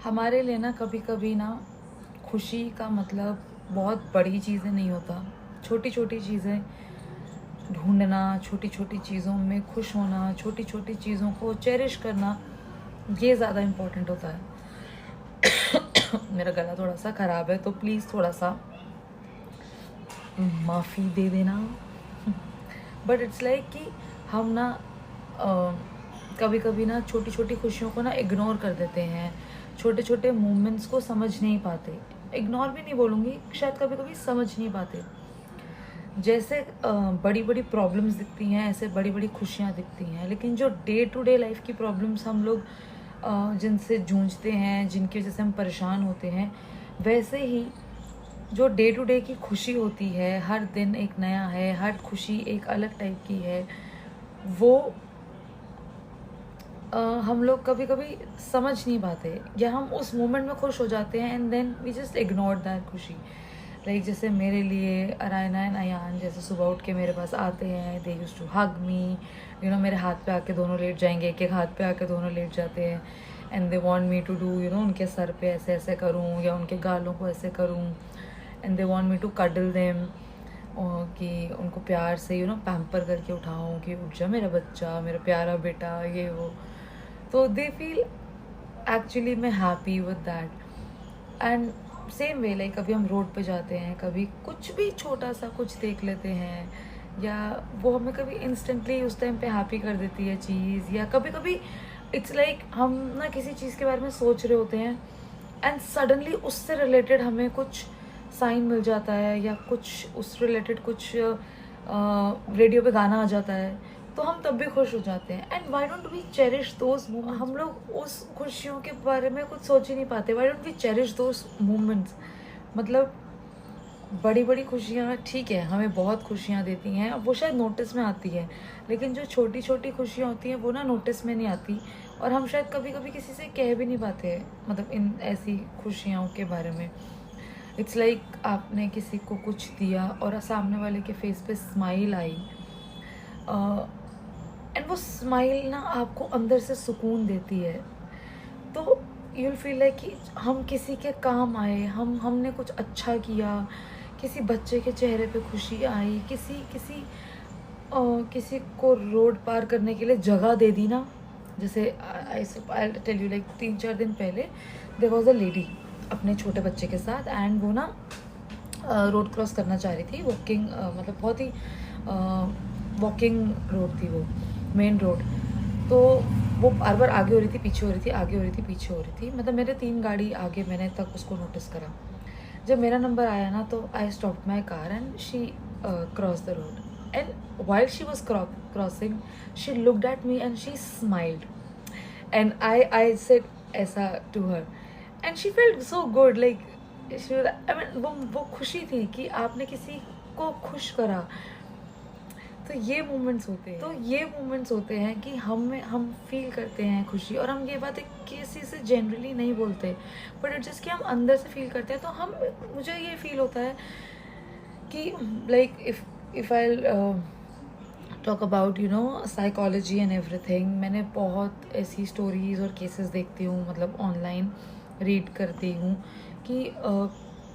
हमारे लिए ना कभी कभी ना खुशी का मतलब बहुत बड़ी चीज़ें नहीं होता। छोटी छोटी चीज़ें ढूंढना, छोटी छोटी चीज़ों में खुश होना, छोटी छोटी चीज़ों को चेरिश करना, ये ज़्यादा इम्पोर्टेंट होता है। मेरा गला थोड़ा सा ख़राब है तो प्लीज़ थोड़ा सा माफ़ी दे देना। बट इट्स लाइक कि हम ना कभी कभी ना छोटी छोटी खुशियों को ना इग्नोर कर देते हैं, छोटे छोटे मोमेंट्स को समझ नहीं पाते। इग्नोर भी नहीं बोलूँगी, शायद कभी कभी समझ नहीं पाते। जैसे बड़ी बड़ी प्रॉब्लम्स दिखती हैं ऐसे बड़ी बड़ी खुशियाँ दिखती हैं, लेकिन जो डे टू डे लाइफ की प्रॉब्लम्स हम लोग जिनसे जूझते हैं, जिनकी वजह से हम परेशान होते हैं, वैसे ही जो डे टू डे की खुशी होती है, हर दिन एक नया है, हर खुशी एक अलग टाइप की है, वो हम लोग कभी कभी समझ नहीं पाते, या हम उस मोमेंट में खुश हो जाते हैं and then we just ignore that खुशी। लाइक जैसे मेरे लिए अरायना एंड अयान जैसे सुबह उठ के मेरे पास आते हैं, they use to hug me, you know, मेरे हाथ पे आके दोनों लेट जाएंगे, एक एक हाथ पे आके दोनों लेट जाते हैं and they want me to do, you know, उनके सर पे ऐसे ऐसे करूँ या उनके गालों को ऐसे करूँ and they want me to cuddle them, कि उनको प्यार से, यू नो, पैम्पर करके उठाऊँ कि उठ जा मेरा बच्चा, मेरा प्यारा बेटा, ये वो। तो दे फील एक्चुअली मैं happy with that. And same way, like कभी हम रोड पे जाते हैं, कभी कुछ भी छोटा सा कुछ देख लेते हैं, या वो हमें कभी इंस्टेंटली उस टाइम पे हैप्पी कर देती है चीज़, या कभी कभी इट्स लाइक हम ना किसी चीज़ के बारे में सोच रहे होते हैं एंड सडनली उससे रिलेटेड हमें कुछ साइन मिल जाता है, या कुछ उस रिलेटेड कुछ रेडियो पे गाना आ जाता है, तो हम तब भी खुश हो जाते हैं। And why don't we cherish those moments? हम लोग उस खुशियों के बारे में कुछ सोच ही नहीं पाते। Why don't we cherish those moments? मतलब बड़ी बड़ी खुशियाँ ठीक है, हमें बहुत खुशियाँ देती हैं, वो शायद नोटिस में आती है, लेकिन जो छोटी छोटी खुशियाँ होती हैं वो ना नोटिस में नहीं आती, और हम शायद कभी कभी किसी से कह भी नहीं पाते, मतलब इन ऐसी खुशियों के बारे में। इट्स लाइक आपने किसी को कुछ दिया और सामने वाले के फेस पे स्माइल आई, एंड वो स्माइल ना आपको अंदर से सुकून देती है, तो यूल फील लाइक कि हम किसी के काम आए, हमने कुछ अच्छा किया, किसी बच्चे के चेहरे पे खुशी आई, किसी को रोड पार करने के लिए जगह दे दी ना। जैसे आई टेल यू, लाइक 3-4 दिन पहले देयर वाज अ लेडी अपने छोटे बच्चे के साथ, एंड वो ना रोड क्रॉस करना चाह रही थी, वॉकिंग, मतलब बहुत ही वॉकिंग रोड थी वो, मेन रोड। तो वो बार बार आगे हो रही थी, पीछे हो रही थी, आगे हो रही थी, पीछे हो रही थी, मतलब मेरे 3 गाड़ी आगे, मैंने तक उसको नोटिस करा। जब मेरा नंबर आया ना, तो I stopped my car and she cross the road, and while she was crossing she looked at me and she smiled, and I said ऐसा to her, and she felt so good, like I mean वो खुशी थी कि आपने किसी को खुश करा। तो ये मोमेंट्स होते हैं कि हम फील करते हैं खुशी, और हम ये बात किसी से जनरली नहीं बोलते, बट इट्स जस्ट कि हम अंदर से फील करते हैं। तो मुझे ये फील होता है कि like if I talk about, you know, psychology and everything, मैंने बहुत ऐसी स्टोरीज़ और केसेस देखती हूँ, मतलब ऑनलाइन रीड करती हूँ कि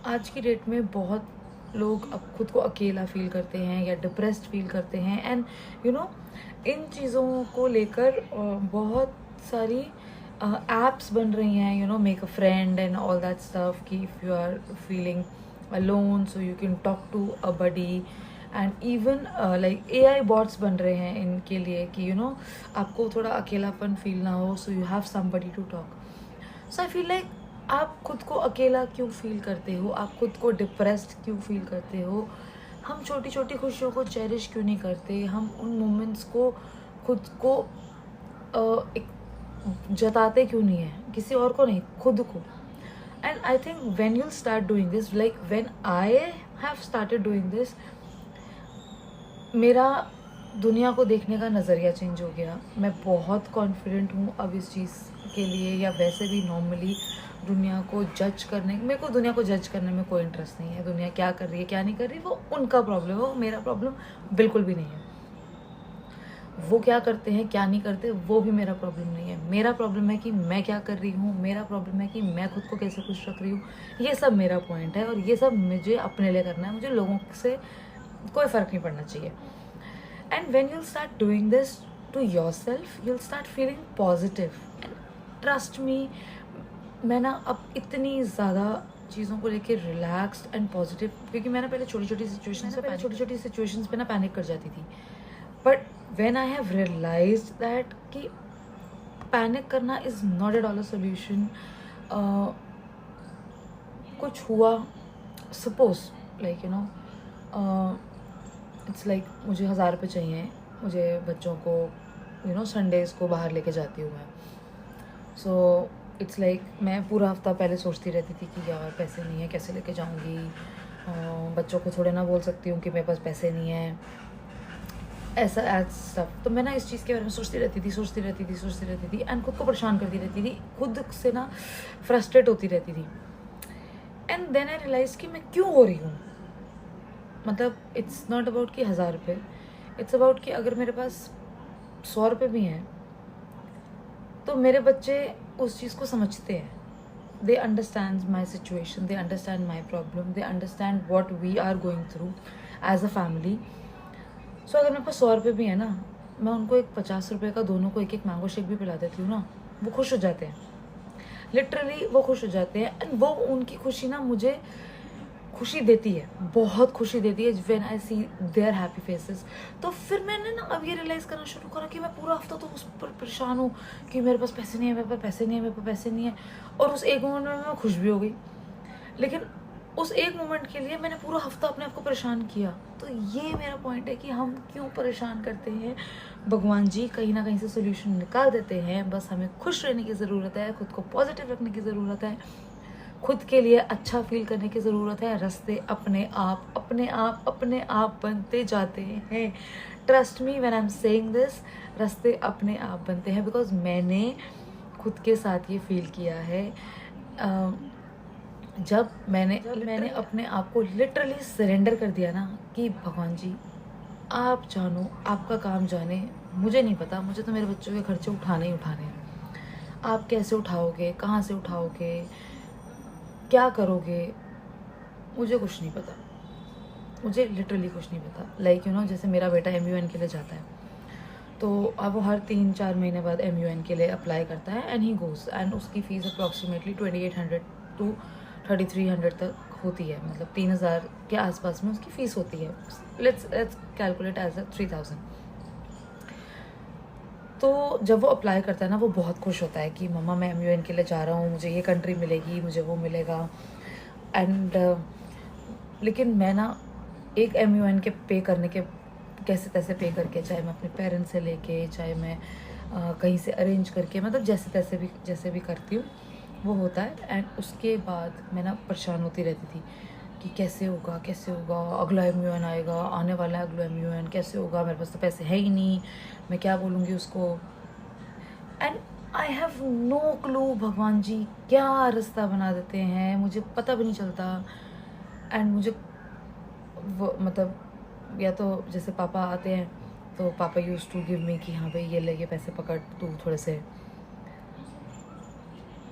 आज की डेट में बहुत लोग अब खुद को अकेला फील करते हैं या डिप्रेस्ड फील करते हैं, एंड यू नो, इन चीज़ों को लेकर बहुत सारी एप्स बन रही हैं, you know, make a friend and all that stuff, कि if you are feeling alone so you can talk to a buddy, and even like AI bots बन रहे हैं इनके लिए कि यू नो, आपको थोड़ा अकेलापन फील ना हो, so you have somebody to talk. So I feel like आप खुद को अकेला क्यों फील करते हो, आप खुद को डिप्रेस्ड क्यों फील करते हो? हम छोटी छोटी खुशियों को चेरिश क्यों नहीं करते? हम उन मोमेंट्स को खुद को एक जताते क्यों नहीं है? किसी और को नहीं, खुद को। And I think when you start doing this, like when I have started doing this, मेरा दुनिया को देखने का नज़रिया चेंज हो गया। मैं बहुत कॉन्फिडेंट हूँ अब इस चीज़ के लिए, या वैसे भी नॉर्मली दुनिया को जज करने, मेरे को दुनिया को जज करने में कोई इंटरेस्ट नहीं है। दुनिया क्या कर रही है क्या नहीं कर रही, वो उनका प्रॉब्लम है, वो मेरा प्रॉब्लम बिल्कुल भी नहीं है। वो क्या करते हैं क्या नहीं करते वो भी मेरा प्रॉब्लम नहीं है। मेरा प्रॉब्लम है कि मैं क्या कर रही हूँ, मेरा प्रॉब्लम है कि मैं खुद को कैसे खुश रख रही हूँ। ये सब मेरा पॉइंट है और ये सब मुझे अपने लिए करना है, मुझे लोगों से कोई फ़र्क नहीं पड़ना चाहिए। And when you'll start doing this to yourself, you'll start feeling positive. And trust me, मैं ना अब इतनी ज़्यादा चीज़ों को लेके रिलैक्स्ड एंड पॉजिटिव, क्योंकि मैं ना पहले छोटी छोटी सिचुएशंस पे ना पैनिक कर जाती थी। But when I have realised that कि पैनिक करना is not at all a solution. कुछ हुआ, सपोज लाइक इट्स लाइक मुझे 1000 रुपये चाहिए, मुझे बच्चों को संडेज़ को बाहर लेके जाती हूँ मैं। सो इट्स लाइक मैं पूरा हफ्ता पहले सोचती रहती थी कि यार पैसे नहीं है, कैसे लेके जाऊँगी, बच्चों को थोड़े ना बोल सकती हूँ कि मेरे पास पैसे नहीं है, ऐसा एज सब। तो मैं ना इस चीज़ के बारे में सोचती रहती थी एंड खुद को परेशान करती रहती थी, खुद से ना फ्रस्ट्रेट होती रहती थी। एंड देन आई रियलाइज कि मैं क्यों हो रही हूँ। मतलब इट्स नॉट अबाउट कि 1000 रुपये, इट्स अबाउट कि अगर मेरे पास 100 रुपये भी हैं तो मेरे बच्चे उस चीज़ को समझते हैं। They understand my situation, they understand my problem, they understand what we are going through as a family. So अगर मेरे पास 100 रुपये भी है ना, मैं उनको एक 50 रुपये का दोनों को एक मैंगो शेक भी पिला देती हूँ ना, वो खुश हो जाते हैं, लिटरली वो खुश हो जाते हैं। एंड वो उनकी खुशी ना मुझे खुशी देती है, बहुत खुशी देती है when I see their happy faces. तो फिर मैंने ना अब ये रियलाइज़ करना शुरू करा कि मैं पूरा हफ्ता तो उस पर परेशान हूँ कि मेरे पास पैसे नहीं है, मेरे पास पैसे नहीं है, मेरे पास पैसे नहीं है, और उस एक मोमेंट में मैं खुश भी हो गई। लेकिन उस एक मोमेंट के लिए मैंने पूरा हफ्ता अपने आप को परेशान किया। तो ये मेरा पॉइंट है कि हम क्यों परेशान करते हैं। भगवान जी कहीं ना कहीं से सोल्यूशन निकाल देते हैं, बस हमें खुश रहने की ज़रूरत है, खुद को पॉजिटिव रखने की ज़रूरत है, खुद के लिए अच्छा फील करने की ज़रूरत है। रास्ते अपने आप बनते जाते हैं। Trust me when I am saying this, रास्ते अपने आप बनते हैं, बिकॉज मैंने खुद के साथ ये फील किया है। जब मैंने अपने आप को लिटरली सरेंडर कर दिया ना कि भगवान जी आप जानो, आपका काम जाने, मुझे नहीं पता, मुझे तो मेरे बच्चों के खर्चे उठाने ही उठाने हैं। आप कैसे उठाओगे, कहाँ से उठाओगे, क्या करोगे, मुझे कुछ नहीं पता, मुझे लिटरली कुछ नहीं पता। लाइक जैसे मेरा बेटा MUN के लिए जाता है, तो अब वो हर 3-4 महीने बाद MUN के लिए अप्लाई करता है एंड ही गोज़, एंड उसकी फ़ीस अप्रॉक्सीमेटली 2800 टू 3300 तक होती है। मतलब 3000 के आसपास में उसकी फ़ीस होती है। Let's calculate as 3000। तो जब वो अप्लाई करता है ना, वो बहुत खुश होता है कि मम्मा मैं MUN के लिए जा रहा हूँ, मुझे ये कंट्री मिलेगी, मुझे वो मिलेगा। एंड लेकिन मैं ना एक MUN के पे करने के कैसे तैसे पे करके, चाहे मैं अपने पेरेंट्स से लेके, चाहे मैं कहीं से अरेंज करके, मतलब जैसे भी करती हूँ वो होता है। एंड उसके बाद मैं ना परेशान होती रहती थी कि कैसे होगा, अगला MUN आएगा, आने वाला है अगला MUN, कैसे होगा, मेरे पास तो पैसे है ही नहीं, मैं क्या बोलूँगी उसको। And I have no clue भगवान जी क्या रास्ता बना देते हैं, मुझे पता भी नहीं चलता। एंड मुझे वो मतलब या तो जैसे पापा आते हैं तो पापा यूज टू गिव मी कि हाँ भाई ये ले, ये पैसे पकड़ तू थोड़े से,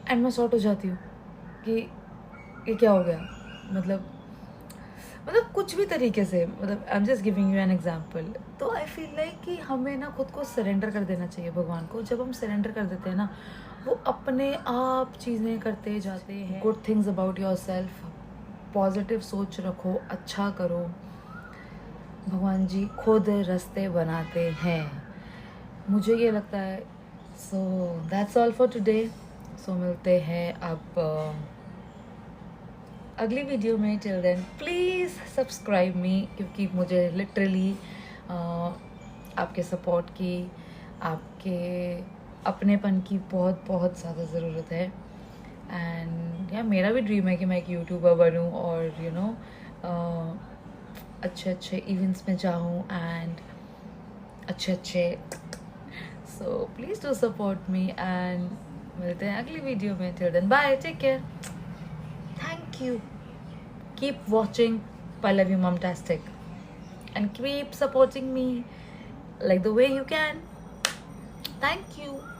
एंड मैं सॉर्ट हो जाती हूँ कि ये क्या हो गया। मतलब कुछ भी तरीके से, मतलब I am just giving you an example. तो आई फील लाइक कि हमें ना खुद को सरेंडर कर देना चाहिए भगवान को। जब हम सरेंडर कर देते हैं ना, वो अपने आप चीज़ें करते जाते हैं। Good things about your self, positive सोच रखो, अच्छा करो, भगवान जी खुद रास्ते बनाते हैं, मुझे ये लगता है। So that's all for today. So मिलते हैं अब अगली वीडियो में। Till then please subscribe me, क्योंकि मुझे लिटरली आपके सपोर्ट की, आपके अपनेपन की बहुत बहुत ज़्यादा ज़रूरत है। एंड या मेरा भी ड्रीम है कि मैं एक यूट्यूबर बनूं और अच्छे इवेंट्स में जाऊं एंड अच्छे so please do support me. And मिलते हैं अगली वीडियो में। Till then bye, take care, thank you, keep watching Pallavi Momtastic and keep supporting me. like the way you can. Thank you.